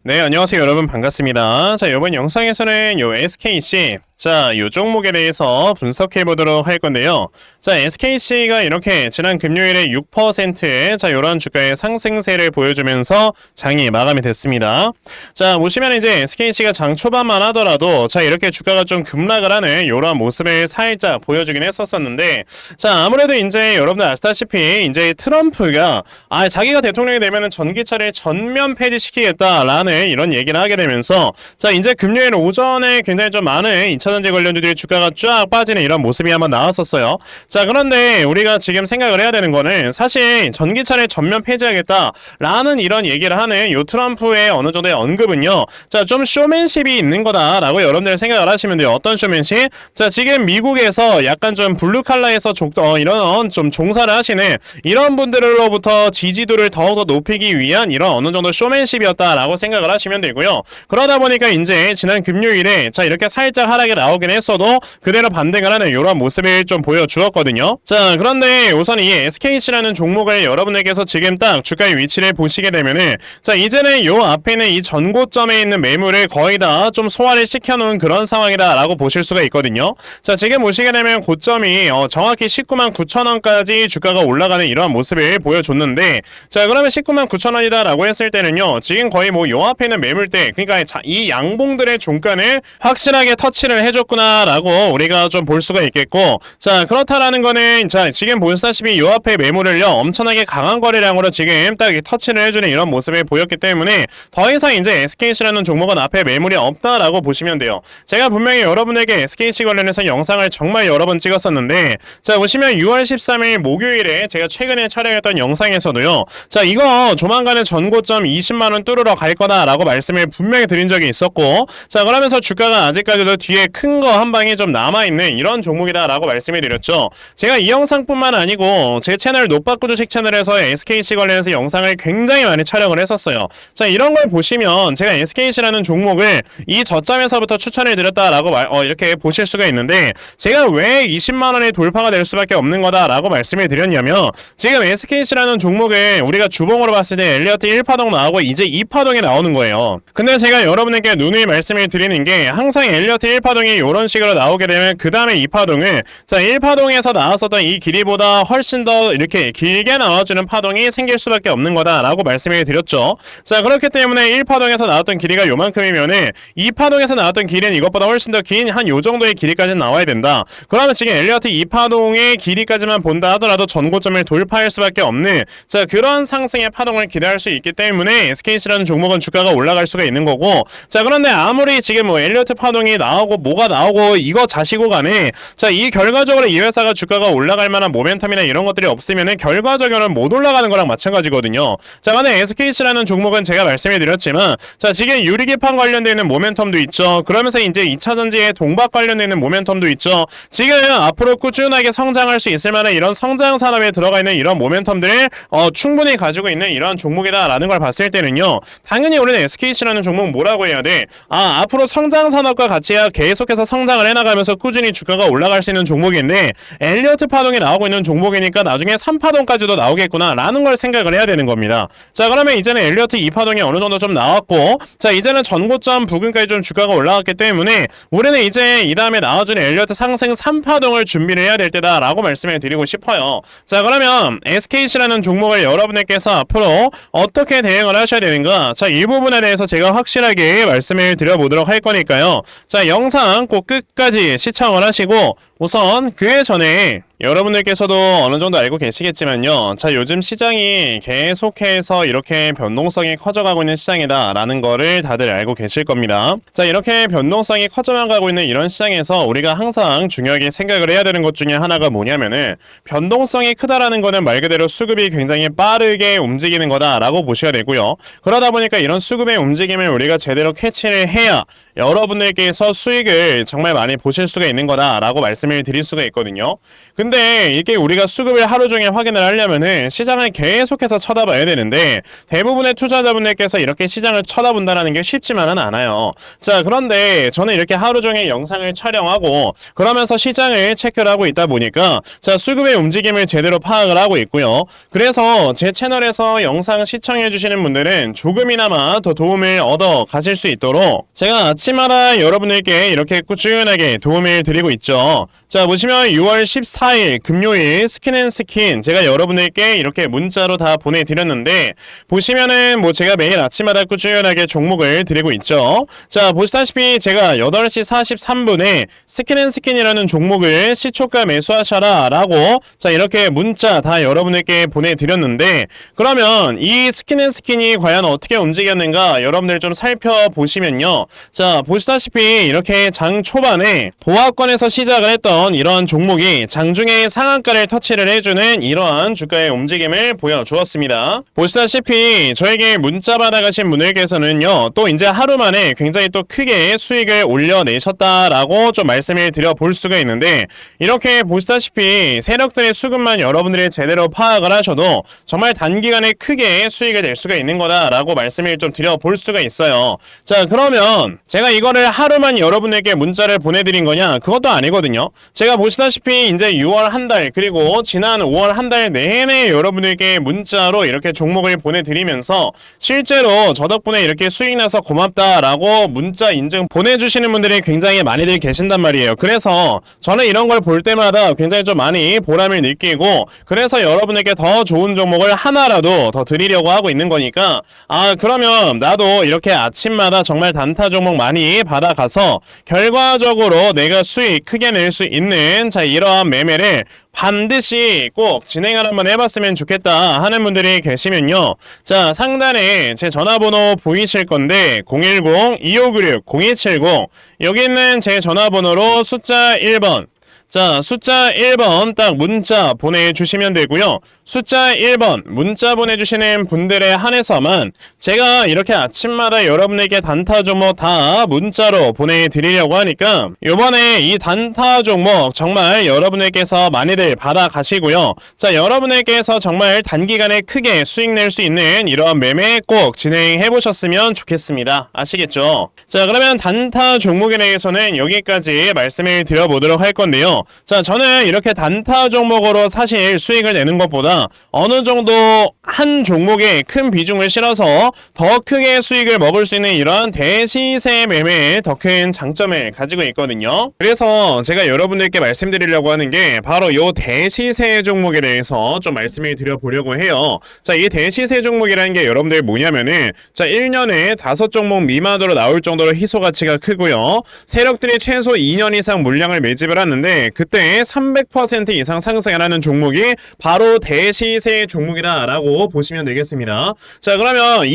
네, 안녕하세요 여러분, 반갑습니다. 자, 이번 영상에서는 요 SKC, 자, 요 종목에 대해서 분석해 보도록 할 건데요. 자, SKC가 이렇게 지난 금요일에 6%의 자, 요런 주가의 상승세를 보여주면서 장이 마감이 됐습니다. 자, 보시면 이제 SKC가 장 초반만 하더라도 자, 이렇게 주가가 좀 급락을 하는 요런 모습을 살짝 보여주긴 했었었는데, 자, 아무래도 이제 여러분들 아시다시피 이제 트럼프가 자기가 대통령이 되면은 전기차를 전면 폐지시키겠다라는 이런 얘기를 하게 되면서, 자, 이제 금요일 오전에 굉장히 좀 많은 2차전지 관련주들이 주가가 쫙 빠지는 이런 모습이 한번 나왔었어요. 자, 그런데 우리가 지금 생각을 해야 되는 거는 사실 전기차를 전면 폐지하겠다라는 이런 얘기를 하는 요 트럼프의 어느 정도의 언급은요, 자, 좀 쇼맨십이 있는 거다라고 여러분들 생각을 하시면 돼요. 어떤 쇼맨십? 자, 지금 미국에서 약간 좀 블루칼라에서 이런 좀 종사를 하시는 이런 분들로부터 지지도를 더욱더 높이기 위한 이런 어느 정도 쇼맨십이었다라고 생각을 하시면 되고요. 그러다 보니까 이제 지난 금요일에 자, 이렇게 살짝 하락이 나오긴 했어도 그대로 반등을 하는 이런 모습을 좀 보여주었거든요. 자, 그런데 우선 이 SKC라는 종목을 여러분에게서 지금 딱 주가의 위치를 보시게 되면은, 자, 이제는 요 앞에 있는 이 전고점에 있는 매물을 거의 다 좀 소화를 시켜놓은 그런 상황이다라고 보실 수가 있거든요. 자, 지금 보시게 되면 고점이 정확히 19만 9천 원까지 주가가 올라가는 이러한 모습을 보여줬는데, 자, 그러면 19만 9천 원이다 라고 했을 때는요, 지금 거의 뭐 요 앞에 있는 매물대, 그러니까 이 양봉들의 종가를 확실하게 터치를 해줬구나 라고 우리가 좀 볼 수가 있겠고, 자, 그렇다라는 거는 자, 지금 보시다시피 요 앞에 매물을요 엄청나게 강한 거래량으로 지금 딱 터치를 해주는 이런 모습을 보였기 때문에 더 이상 이제 SKC라는 종목은 앞에 매물이 없다라고 보시면 돼요. 제가 분명히 여러분에게 SKC 관련해서 영상을 정말 여러 번 찍었었는데, 자, 보시면 6월 13일 목요일에 제가 최근에 촬영했던 영상에서도요, 자, 이거 조만간에 전고점 20만원 뚫으러 갈 거다라고 말씀을 분명히 드린 적이 있었고, 자, 그러면서 주가가 아직까지도 뒤에 큰 거 한 방이 좀 남아있는 이런 종목이다라고 말씀을 드렸죠. 제가 이 영상뿐만 아니고 제 채널 노빠꾸 주식 채널에서 SKC 관련해서 영상을 굉장히 많이 촬영을 했었어요. 자, 이런 걸 보시면 제가 SKC라는 종목을 이 저점에서부터 추천을 드렸다라고 이렇게 보실 수가 있는데, 제가 왜 20만원의 돌파가 될 수밖에 없는 거다라고 말씀을 드렸냐면, 지금 SKC라는 종목을 우리가 주봉으로 봤을 때 엘리어트 1파동 나오고 이제 2파동이 나오는 거예요. 근데 제가 여러분에게 누누이 말씀을 드리는 게, 항상 엘리어트 1파동이 이런 식으로 나오게 되면 그 다음에 2파동은 자, 1파동에서 나왔었던 이 길이보다 훨씬 더 이렇게 길게 나와주는 파동이 생길 수밖에 없는 거다라고 말씀을 드렸죠. 자, 그렇기 때문에 1파동에서 나왔던 길이가 요만큼이면은 2파동에서 나왔던 길이는 이것보다 훨씬 더 긴 한 요 정도의 길이까지 나와야 된다. 그러면 지금 엘리어트 2파동의 길이까지만 본다 하더라도 전고점을 돌파할 수밖에 없는, 자, 그런 상승의 파동을 기대할 수 있기 때문에 SKC라는 종목은 주가가 올라갈 수가 있는 거고, 자, 그런데 아무리 지금 뭐 엘리어트 파동이 나오고 뭐가 나오고 이거 자시고 간에, 자, 이 결과적으로 이 회사가 주가가 올라갈 만한 모멘텀이나 이런 것들이 없으면은 결과적으로는 못 올라가는 거랑 마찬가지거든요. 자, 근데 SKC라는 종목은 제가 말씀해 드렸지만, 자, 지금 유리기판 관련되어 있는 모멘텀도 있죠. 그러면서 이제 2차전지의 동박 관련되어 있는 모멘텀도 있죠. 지금 앞으로 꾸준하게 성장할 수 있을 만한 이런 성장 산업에 들어가 있는 이런 모멘텀들을 충분히 가지고 있는 이런 종목이다라는 걸 봤을 때는요, 당연히 우리는 SKC라는 종목 뭐라고 해야 돼? 앞으로 성장 산업과 같이 계속해서 성장을 해나가면서 꾸준히 주가가 올라갈 수 있는 종목인데, 엘리어트 파동이 나오고 있는 종목이니까 나중에 3파동까지도 나오겠구나 라는 걸 생각을 해야 되는 겁니다. 자, 그러면 이제는 엘리어트 2파동이 어느 정도 좀 나왔고, 자, 이제는 전고점 부근까지 좀 주가가 올라갔기 때문에 우리는 이제 이 다음에 나와주는 엘리어트 상승 3파동을 준비를 해야 될 때다 라고 말씀을 드리고 싶어요. 자, 그러면 SKC라는 종목을 여러분들께서 앞으로 어떻게 대응을 하셔야 되는가, 자, 이 부분에 대해서 제가 확실하게 말씀을 드려보도록 할 거니까요. 자, 영상 꼭 끝까지 시청을 하시고, 우선 그 전에 여러분들께서도 어느 정도 알고 계시겠지만요, 자, 요즘 시장이 계속해서 이렇게 변동성이 커져가고 있는 시장이다 라는 거를 다들 알고 계실 겁니다. 자, 이렇게 변동성이 커져만 가고 있는 이런 시장에서 우리가 항상 중요하게 생각을 해야 되는 것 중에 하나가 뭐냐면은, 변동성이 크다라는 거는 말 그대로 수급이 굉장히 빠르게 움직이는 거다라고 보셔야 되고요. 그러다 보니까 이런 수급의 움직임을 우리가 제대로 캐치를 해야 여러분들께서 수익을 정말 많이 보실 수가 있는 거다라고 말씀을 말씀을 드릴 수가 있거든요. 근데 이게 우리가 수급을 하루 종일 확인을 하려면은 시장을 계속해서 쳐다봐야 되는데 대부분의 투자자분들께서 이렇게 시장을 쳐다본다는 게 쉽지만은 않아요. 자, 그런데 저는 이렇게 하루 종일 영상을 촬영하고 그러면서 시장을 체크를 하고 있다 보니까 자, 수급의 움직임을 제대로 파악을 하고 있고요. 그래서 제 채널에서 영상 시청해 주시는 분들은 조금이나마 더 도움을 얻어 가실 수 있도록 제가 아침마다 여러분들께 이렇게 꾸준하게 도움을 드리고 있죠. 자, 보시면 6월 14일 금요일 스킨앤스킨 제가 여러분들께 이렇게 문자로 다 보내드렸는데 보시면은 뭐 제가 매일 아침마다 꾸준하게 종목을 드리고 있죠. 자, 보시다시피 제가 8시 43분에 스킨앤스킨이라는 종목을 시초가 매수하셔라 라고 자, 이렇게 문자 다 여러분들께 보내드렸는데 그러면 이 스킨앤스킨이 과연 어떻게 움직였는가 여러분들 좀 살펴보시면요. 자, 보시다시피 이렇게 장 초반에 보합권에서 시작을 했던 이러한 종목이 장중에 상한가를 터치를 해주는 이러한 주가의 움직임을 보여주었습니다. 보시다시피 저에게 문자 받아가신 분들께서는요 또 이제 하루 만에 굉장히 또 크게 수익을 올려내셨다라고 좀 말씀을 드려볼 수가 있는데 이렇게 보시다시피 세력들의 수급만 여러분들이 제대로 파악을 하셔도 정말 단기간에 크게 수익을 낼 수가 있는 거다라고 말씀을 좀 드려볼 수가 있어요. 자, 그러면 제가 이거를 하루만 여러분에게 문자를 보내드린 거냐? 그것도 아니거든요. 제가 보시다시피 이제 6월 한 달 그리고 지난 5월 한 달 내내 여러분에게 문자로 이렇게 종목을 보내드리면서 실제로 저 덕분에 이렇게 수익 나서 고맙다라고 문자 인증 보내주시는 분들이 굉장히 많이들 계신단 말이에요. 그래서 저는 이런 걸 볼 때마다 굉장히 좀 많이 보람을 느끼고 그래서 여러분에게 더 좋은 종목을 하나라도 더 드리려고 하고 있는 거니까 아, 그러면 나도 이렇게 아침마다 정말 단타 종목 많이 받아가서 결과적으로 내가 수익 크게 낼 수 있는 자, 이러한 매매를 반드시 꼭 진행을 한번 해봤으면 좋겠다 하는 분들이 계시면요. 자, 상단에 제 전화번호 보이실 건데 010-2596-0270 여기 있는 제 전화번호로 숫자 1번 자, 숫자 1번 딱 문자 보내주시면 되고요. 숫자 1번 문자 보내주시는 분들에 한해서만 제가 이렇게 아침마다 여러분에게 단타 종목 다 문자로 보내드리려고 하니까 요번에 이 단타 종목 정말 여러분에게서 많이들 받아가시고요. 자, 여러분에게서 정말 단기간에 크게 수익 낼 수 있는 이러한 매매 꼭 진행해 보셨으면 좋겠습니다. 아시겠죠? 자, 그러면 단타 종목에 대해서는 여기까지 말씀을 드려보도록 할 건데요. 자, 저는 이렇게 단타 종목으로 사실 수익을 내는 것보다 어느 정도 한 종목에 큰 비중을 실어서 더 크게 수익을 먹을 수 있는 이런 대시세 매매에 더 큰 장점을 가지고 있거든요. 그래서 제가 여러분들께 말씀드리려고 하는 게 바로 이 대시세 종목에 대해서 좀 말씀을 드려보려고 해요. 자, 이 대시세 종목이라는 게 여러분들 뭐냐면은 자, 1년에 5종목 미만으로 나올 정도로 희소 가치가 크고요. 세력들이 최소 2년 이상 물량을 매집을 하는데 그때 300% 이상 상승을 하는 종목이 바로 대시세 종목이다라고 보시면 되겠습니다. 자, 그러면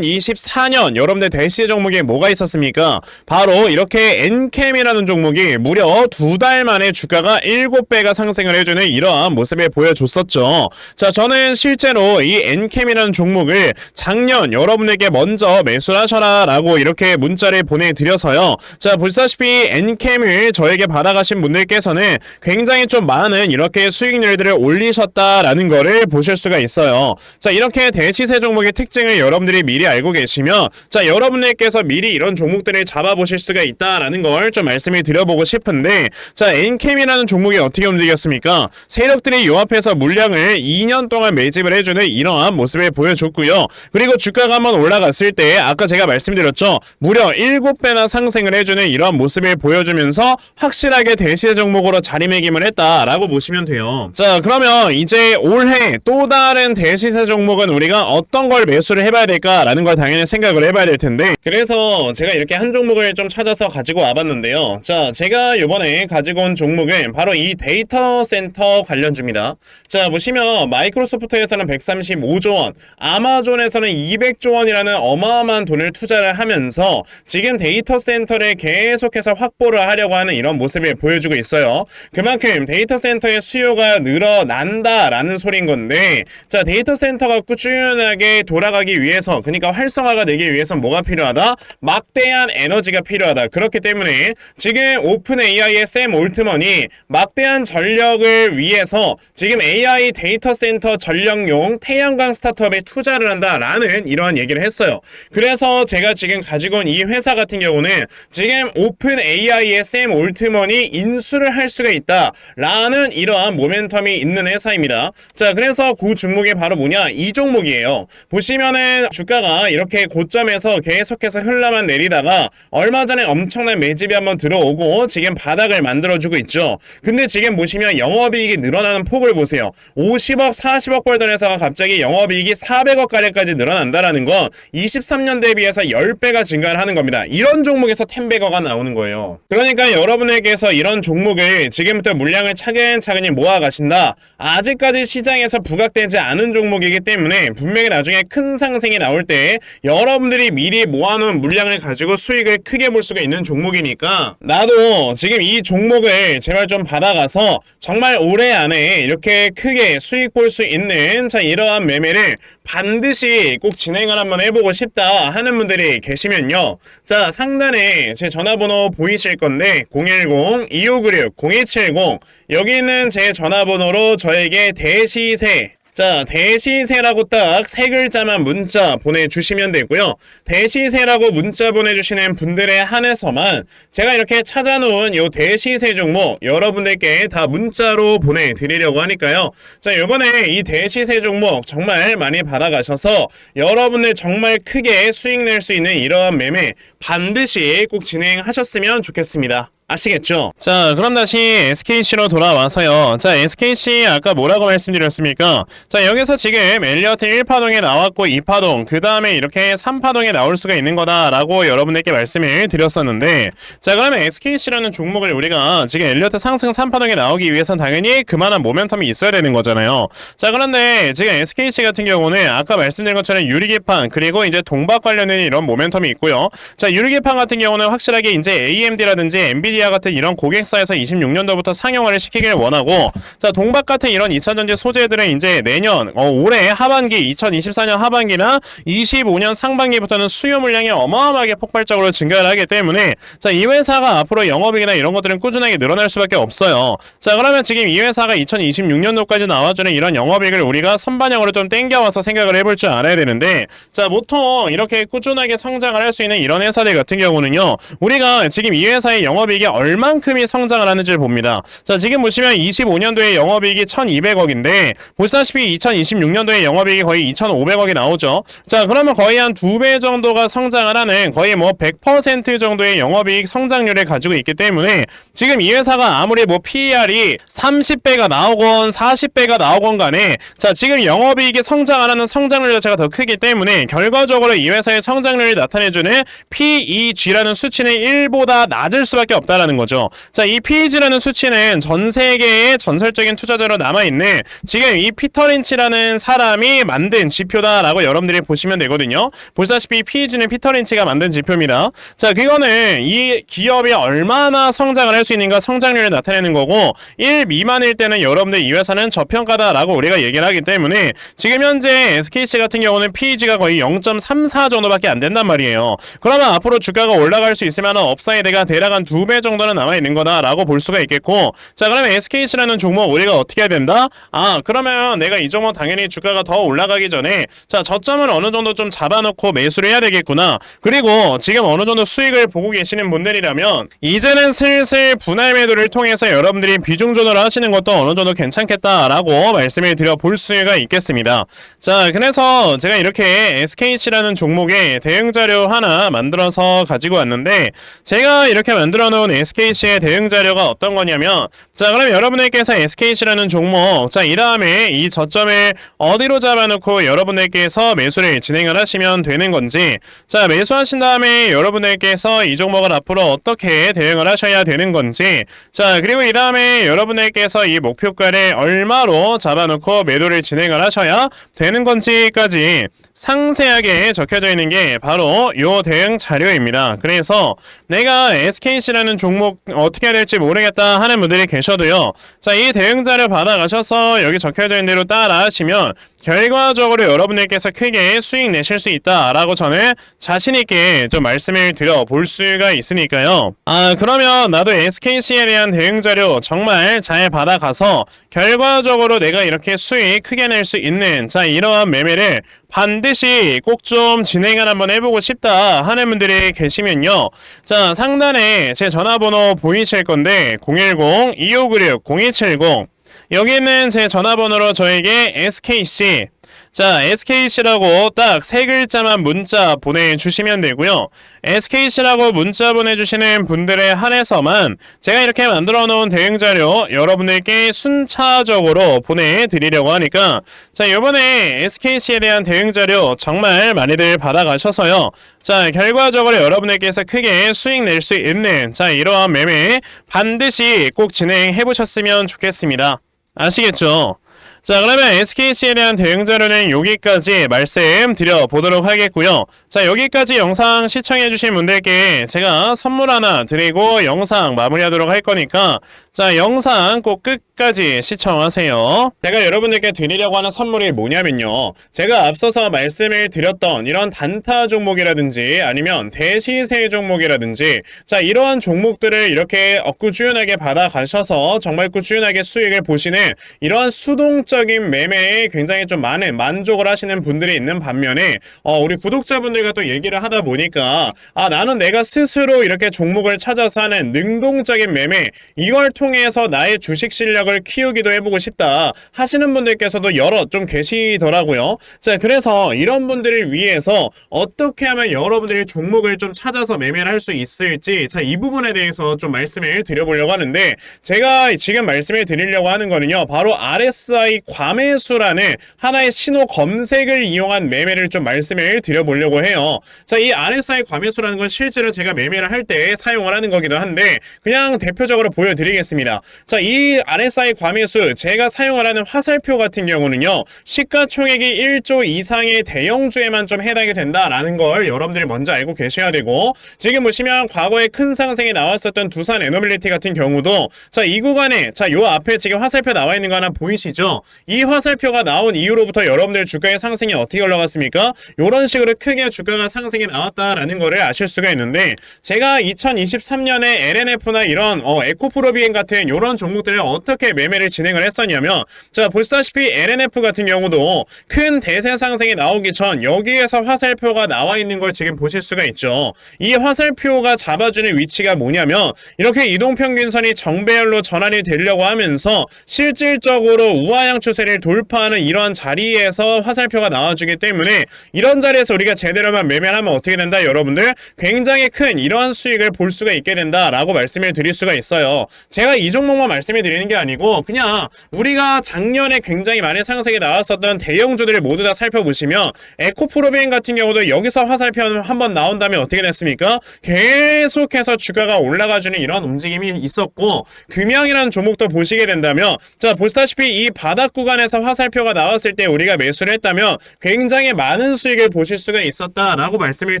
2024년 여러분들 대시세 종목에 뭐가 있었습니까? 바로 이렇게 엔캠이라는 종목이 무려 2달 만에 주가가 7배가 상승을 해주는 이러한 모습을 보여줬었죠. 자, 저는 실제로 이 엔캠이라는 종목을 작년 여러분에게 먼저 매수를 하셔라 라고 이렇게 문자를 보내드려서요. 자, 보시다시피 엔캠을 저에게 받아가신 분들께서는 굉장히 좀 많은 이렇게 수익률들을 올리셨다라는 거를 보실 수가 있어요. 자, 이렇게 대시세 종목의 특징을 여러분들이 미리 알고 계시면 자, 여러분들께서 미리 이런 종목들을 잡아보실 수가 있다라는 걸 좀 말씀을 드려보고 싶은데 자, 엔캠이라는 종목이 어떻게 움직였습니까? 세력들이 요 앞에서 물량을 2년 동안 매집을 해주는 이러한 모습을 보여줬고요. 그리고 주가가 한번 올라갔을 때 아까 제가 말씀드렸죠. 무려 7배나 상승을 해주는 이러한 모습을 보여주면서 확실하게 대시세 종목으로 자리매김을 했다라고 보시면 돼요. 자, 그러면 이제 올해 또 다른 대시세 종목은 우리가 어떤 걸 매수를 해봐야 될까라는 걸 당연히 생각을 해봐야 될 텐데 그래서 제가 이렇게 한 종목을 좀 찾아서 가지고 와봤는데요. 자, 제가 이번에 가지고 온 종목은 바로 이 데이터 센터 관련주입니다. 자, 보시면 마이크로소프트에서는 135조 원, 아마존에서는 200조 원이라는 어마어마한 돈을 투자를 하면서 지금 데이터 센터를 계속해서 확보를 하려고 하는 이런 모습을 보여주고 있어요. 거죠. 그만큼 데이터 센터의 수요가 늘어난다라는 소린 건데, 자, 데이터 센터가 꾸준하게 돌아가기 위해서, 그러니까 활성화가 되기 위해서 뭐가 필요하다? 막대한 에너지가 필요하다. 그렇기 때문에 지금 오픈 AI의 샘 올트먼이 막대한 전력을 위해서 지금 AI 데이터 센터 전력용 태양광 스타트업에 투자를 한다라는 이러한 얘기를 했어요. 그래서 제가 지금 가지고 온 이 회사 같은 경우는 지금 오픈 AI의 샘 올트먼이 인수를 할 수가 있다라는 이러한 모멘텀이 있는 회사입니다. 자, 그래서 그 종목이 바로 뭐냐? 이 종목이에요. 보시면은 주가가 이렇게 고점에서 계속해서 흘러만 내리다가 얼마 전에 엄청난 매집이 한번 들어오고 지금 바닥을 만들어주고 있죠. 근데 지금 보시면 영업이익이 늘어나는 폭을 보세요. 50억, 40억 벌던 회사가 갑자기 영업이익이 400억 가량까지 늘어난다라는 건 23년 대비해서 10배가 증가를 하는 겁니다. 이런 종목에서 10배거가 나오는 거예요. 그러니까 여러분에게서 이런 종목을 지금부터 물량을 차근차근히 모아가신다. 아직까지 시장에서 부각되지 않은 종목이기 때문에 분명히 나중에 큰 상승이 나올 때 여러분들이 미리 모아놓은 물량을 가지고 수익을 크게 볼 수가 있는 종목이니까 나도 지금 이 종목을 제발 좀 받아가서 정말 올해 안에 이렇게 크게 수익 볼 수 있는 자 이러한 매매를 반드시 꼭 진행을 한번 해보고 싶다 하는 분들이 계시면요. 자, 상단에 제 전화번호 보이실 건데 010-2596-0270 여기 있는 제 전화번호로 저에게 대시세 자, 대시세라고 딱 세 글자만 문자 보내주시면 되고요. 대시세라고 문자 보내주시는 분들에 한해서만 제가 이렇게 찾아놓은 요 대시세 종목 여러분들께 다 문자로 보내드리려고 하니까요. 자, 요번에 이 대시세 종목 정말 많이 받아가셔서 여러분들 정말 크게 수익 낼 수 있는 이러한 매매 반드시 꼭 진행하셨으면 좋겠습니다. 아시겠죠? 자, 그럼 다시 SKC로 돌아와서요. 자, SKC 아까 뭐라고 말씀드렸습니까? 자, 여기서 지금 엘리어트 1파동에 나왔고 2파동, 그 다음에 이렇게 3파동에 나올 수가 있는 거다라고 여러분들께 말씀을 드렸었는데, 자, 그러면 SKC라는 종목을 우리가 지금 엘리어트 상승 3파동에 나오기 위해선 당연히 그만한 모멘텀이 있어야 되는 거잖아요. 자, 그런데 지금 SKC 같은 경우는 아까 말씀드린 것처럼 유리기판 그리고 이제 동박 관련된 이런 모멘텀이 있고요. 자, 유리기판 같은 경우는 확실하게 이제 AMD라든지 엔비디아 같은 이런 고객사에서 26년도부터 상용화를 시키길 원하고, 자, 동박 같은 이런 2차전지 소재들은 이제 내년 올해 하반기 2024년 하반기나 25년 상반기부터는 수요 물량이 어마어마하게 폭발적으로 증가를 하기 때문에 자, 이 회사가 앞으로 영업이익이나 이런 것들은 꾸준하게 늘어날 수밖에 없어요. 자, 그러면 지금 이 회사가 2026년도까지 나와주는 이런 영업이익을 우리가 선반영으로 좀 땡겨와서 생각을 해볼 줄 알아야 되는데, 자, 보통 이렇게 꾸준하게 성장을 할 수 있는 이런 회사들 같은 경우는요, 우리가 지금 이 회사의 영업이익이 얼만큼이 성장을 하는지를 봅니다. 자, 지금 보시면 25년도에 영업이익이 1200억인데 보시다시피 2026년도에 영업이익이 거의 2500억이 나오죠. 자, 그러면 거의 한 2배 정도가 성장을 하는 거의 뭐 100% 정도의 영업이익 성장률을 가지고 있기 때문에 지금 이 회사가 아무리 뭐 PER이 30배가 나오건 40배가 나오건 간에 자, 지금 영업이익이 성장 안 하는 성장률 자체가 더 크기 때문에 결과적으로 이 회사의 성장률을 나타내주는 PEG라는 수치는 1보다 낮을 수밖에 없다라는 거죠. 자, 이 PEG라는 수치는 전 세계의 전설적인 투자자로 남아있는 지금 이 피터 린치라는 사람이 만든 지표다라고 여러분들이 보시면 되거든요. 보시다시피 PEG는 피터 린치가 만든 지표입니다. 자, 그거는 이 기업이 얼마나 성장을 할 수 있는가 성장률을 나타내는 거고 1 미만일 때는 여러분들 이 회사는 저평가다라고 우리가 얘기를 하기 때문에 지금 현재 SKC 같은 경우는 PEG가 거의 0.34 정도밖에 안 된단 말이에요. 그러면 앞으로 주가가 올라갈 수 있으면 업사이드가 대략 한 2배 정도는 남아있는 거다라고 볼 수가 있겠고, 자, 그러면 SKC라는 종목 우리가 어떻게 해야 된다? 아, 그러면 내가 이 종목 당연히 주가가 더 올라가기 전에 자, 저점을 어느 정도 좀 잡아놓고 매수를 해야 되겠구나. 그리고 지금 어느 정도 수익을 보고 계시는 분들이라면 이제는 슬슬 분할 매도를 통해서 여러분들이 비중 조절을 하시는 것도 어느 정도 괜찮겠다라고 말씀을 드려볼 수가 있겠습니다. 자, 그래서 제가 이렇게 SKC라는 종목의 대응 자료 하나 만들어서 가지고 왔는데, 제가 이렇게 만들어 놓은 SKC의 대응 자료가 어떤 거냐면, 자, 그럼 여러분들께서 SKC라는 종목, 자, 이 다음에 이 저점을 어디로 잡아놓고 여러분들께서 매수를 진행을 하시면 되는 건지, 자, 매수하신 다음에 여러분들께서 이 종목을 앞으로 어떻게 대응을 하셔야 되는 건지, 자, 그리고 이 다음에 여러분들께서 이 목표가를 얼마로 잡아놓고 매도를 진행을 하셔야 되는 건지까지 상세하게 적혀져 있는 게 바로 요 대응 자료입니다. 그래서 내가 SKC라는 종목 어떻게 해야 될지 모르겠다 하는 분들이 계셔도요. 자, 이 대응자료 받아가셔서 여기 적혀져 있는 대로 따라하시면 결과적으로 여러분들께서 크게 수익 내실 수 있다라고 저는 자신있게 좀 말씀을 드려볼 수가 있으니까요. 그러면 나도 SKC에 대한 대응자료 정말 잘 받아가서 결과적으로 내가 이렇게 수익 크게 낼 수 있는 자, 이러한 매매를 반드시 꼭 좀 진행을 한번 해보고 싶다 하는 분들이 계시면요. 자, 상단에 제 전화번호 보이실 건데 010-2596-0270 여기는 제 전화번호로 저에게 SKC 자, SKC라고 딱 세 글자만 문자 보내주시면 되고요. SKC라고 문자 보내주시는 분들에 한해서만 제가 이렇게 만들어 놓은 대응자료 여러분들께 순차적으로 보내드리려고 하니까 자, 이번에 SKC에 대한 대응자료 정말 많이들 받아가셔서요. 자, 결과적으로 여러분들께서 크게 수익 낼 수 있는 자, 이러한 매매 반드시 꼭 진행해 보셨으면 좋겠습니다. 아시겠죠? 자, 그러면 SKC에 대한 대응자료는 여기까지 말씀드려 보도록 하겠고요. 자, 여기까지 영상 시청해주신 분들께 제가 선물 하나 드리고 영상 마무리하도록 할 거니까 자, 영상 꼭 끝까지 시청하세요. 제가 여러분들께 드리려고 하는 선물이 뭐냐면요. 제가 앞서서 말씀을 드렸던 이런 단타 종목이라든지 아니면 대시세 종목이라든지 자, 이러한 종목들을 이렇게 꾸준하게 받아가셔서 정말 꾸준하게 수익을 보시는 이러한 수동적인 매매에 굉장히 좀 많은 만족을 하시는 분들이 있는 반면에 우리 구독자분들과 또 얘기를 하다 보니까 나는 내가 스스로 이렇게 종목을 찾아서 하는 능동적인 매매 이걸 통해서 나의 주식 실력을 키우기도 해보고 싶다 하시는 분들께서도 여러 좀 계시더라고요. 자, 그래서 이런 분들을 위해서 어떻게 하면 여러분들이 종목을 좀 찾아서 매매를 할 수 있을지 자, 이 부분에 대해서 좀 말씀을 드려보려고 하는데 제가 지금 말씀을 드리려고 하는 거는요. 바로 RSI 과매수라는 하나의 신호 검색을 이용한 매매를 좀 말씀을 드려보려고 해요. 자, 이 RSI 과매수라는 건 실제로 제가 매매를 할 때 사용을 하는 거기도 한데 그냥 대표적으로 보여드리겠습니다. 자, 이 RSI 과매수 제가 사용을 하는 화살표 같은 경우는요. 시가총액이 1조 이상의 대형주에만 좀 해당이 된다라는 걸 여러분들이 먼저 알고 계셔야 되고 지금 보시면 과거에 큰 상승이 나왔었던 두산 에너빌리티 같은 경우도 자, 이 구간에 자, 요 앞에 지금 화살표 나와 있는 거 하나 보이시죠? 이 화살표가 나온 이후로부터 여러분들 주가의 상승이 어떻게 올라갔습니까? 요런 식으로 크게 주가가 상승이 나왔다라는 거를 아실 수가 있는데 제가 2023년에 LNF나 이런 에코프로비엔 같은 이런 종목들을 어떻게 매매를 진행을 했었냐면 자, 보시다시피 LNF 같은 경우도 큰 대세 상승이 나오기 전 여기에서 화살표가 나와 있는 걸 지금 보실 수가 있죠. 이 화살표가 잡아주는 위치가 뭐냐면 이렇게 이동평균선이 정배열로 전환이 되려고 하면서 실질적으로 우하향 추세를 돌파하는 이러한 자리에서 화살표가 나와주기 때문에 이런 자리에서 우리가 제대로만 매매를 하면 어떻게 된다? 여러분들 굉장히 큰 이러한 수익을 볼 수가 있게 된다라고 말씀을 드릴 수가 있어요. 제가 이 종목만 말씀을 드리는 게 아니고 그냥 우리가 작년에 굉장히 많은 상승이 나왔었던 대형주들을 모두 다 살펴보시면 에코프로비엔 같은 경우도 여기서 화살표 한번 나온다면 어떻게 됐습니까? 계속해서 주가가 올라가주는 이런 움직임이 있었고 금양이라는 종목도 보시게 된다면 자, 보시다시피 이 바닥 구간에서 화살표가 나왔을 때 우리가 매수를 했다면 굉장히 많은 수익을 보실 수가 있었다라고 말씀을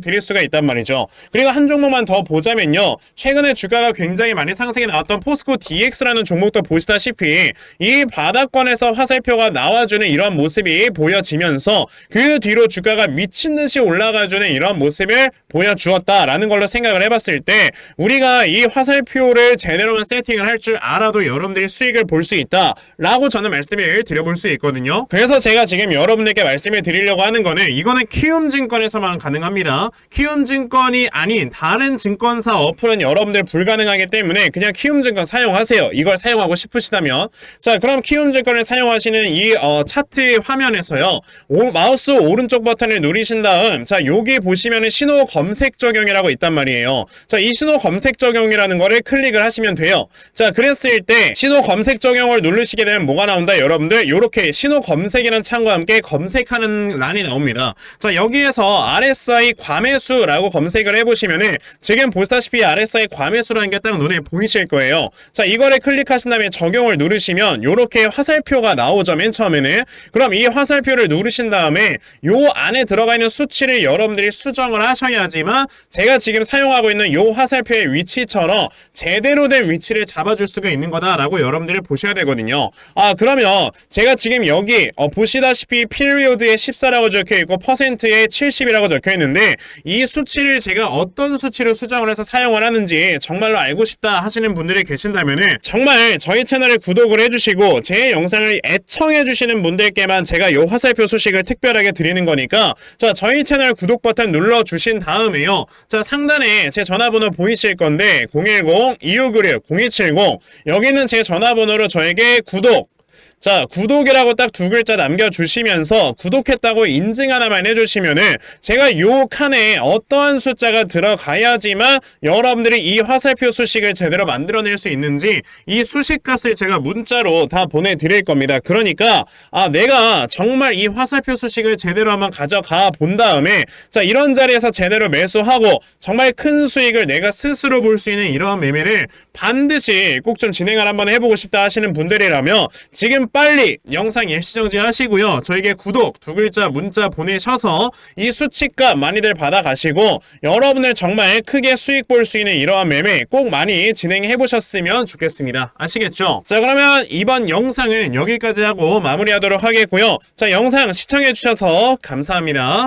드릴 수가 있단 말이죠. 그리고 한 종목만 더 보자면요. 최근에 주가가 굉장히 많이 상승이 나왔던 포스코 DX라는 종목도 보시다시피 이 바닥권에서 화살표가 나와주는 이런 모습이 보여지면서 그 뒤로 주가가 미친듯이 올라가주는 이런 모습을 보여주었다라는 걸로 생각을 해봤을 때 우리가 이 화살표를 제대로만 세팅을 할 줄 알아도 여러분들이 수익을 볼 수 있다라고 저는 말씀을 드려볼 수 있거든요. 그래서 제가 지금 여러분들께 말씀을 드리려고 하는 거는 이거는 키움증권에서만 가능합니다. 키움증권이 아닌 다른 증권사 어플은 여러분들 불가능하기 때문에 그냥 키움증권 사용하세요. 이걸 사용하고 싶으시다면 자, 그럼 키움증권을 사용하시는 이 차트 화면에서요. 마우스 오른쪽 버튼을 누르신 다음 자, 여기 보시면은 신호 검색 적용이라고 있단 말이에요. 자, 이 신호 검색 적용이라는 거를 클릭을 하시면 돼요. 자, 그랬을 때 신호 검색 적용을 누르시게 되면 뭐가 나온다? 여러분 여러분들 이렇게 신호 검색이라는 창과 함께 검색하는 란이 나옵니다. 자, 여기에서 RSI 과매수라고 검색을 해보시면은 지금 보시다시피 RSI 과매수라는 게 딱 눈에 보이실 거예요. 자, 이거를 클릭하신 다음에 적용을 누르시면 이렇게 화살표가 나오죠, 맨 처음에는. 그럼 이 화살표를 누르신 다음에 요 안에 들어가 있는 수치를 여러분들이 수정을 하셔야지만 제가 지금 사용하고 있는 요 화살표의 위치처럼 제대로 된 위치를 잡아줄 수가 있는 거다라고 여러분들이 보셔야 되거든요. 그러면 제가 지금 여기 보시다시피 피리오드에 14라고 적혀있고 퍼센트에 70이라고 적혀있는데 이 수치를 제가 어떤 수치로 수정을 해서 사용을 하는지 정말로 알고 싶다 하시는 분들이 계신다면은 정말 저희 채널을 구독을 해주시고 제 영상을 애청해주시는 분들께만 제가 요 화살표 소식을 특별하게 드리는 거니까 자, 저희 채널 구독 버튼 눌러주신 다음에요. 자, 상단에 제 전화번호 보이실 건데 010-2596-0270 여기는 제 전화번호로 저에게 자, 구독이라고 딱 두 글자 남겨주시면서 구독했다고 인증 하나만 해주시면은 제가 요 칸에 어떠한 숫자가 들어가야지만 여러분들이 이 화살표 수식을 제대로 만들어낼 수 있는지 이 수식 값을 제가 문자로 다 보내드릴 겁니다. 그러니까 내가 정말 이 화살표 수식을 제대로 한번 가져가 본 다음에 자, 이런 자리에서 제대로 매수하고 정말 큰 수익을 내가 스스로 볼 수 있는 이러한 매매를 반드시 꼭 좀 진행을 한번 해보고 싶다 하시는 분들이라면 지금 빨리 영상 일시정지 하시고요. 저에게 구독 두 글자 문자 보내셔서 이 수치값 많이들 받아가시고 여러분들 정말 크게 수익 볼 수 있는 이러한 매매 꼭 많이 진행해 보셨으면 좋겠습니다. 아시겠죠? 자, 그러면 이번 영상은 여기까지 하고 마무리하도록 하겠고요. 자, 영상 시청해 주셔서 감사합니다.